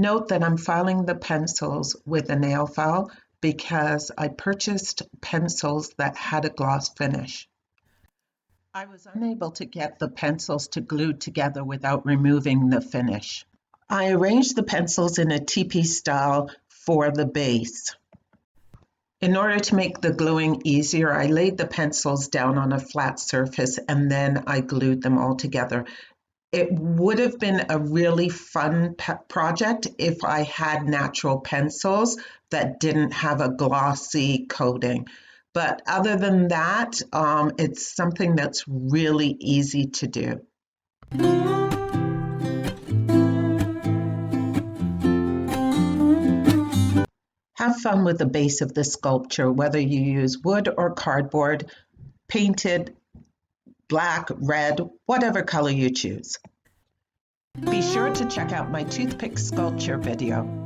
Note that I'm filing the pencils with a nail file because I purchased pencils that had a gloss finish. I was unable to get the pencils to glue together without removing the finish. I arranged the pencils in a teepee style for the base. In order to make the gluing easier, I laid the pencils down on a flat surface and then I glued them all together. It would have been a really fun project if I had natural pencils that didn't have a glossy coating. But other than that, it's something that's really easy to do. Have fun with the base of the sculpture, whether you use wood or cardboard, painted, black, red, whatever color you choose. Be sure to check out my toothpick sculpture video.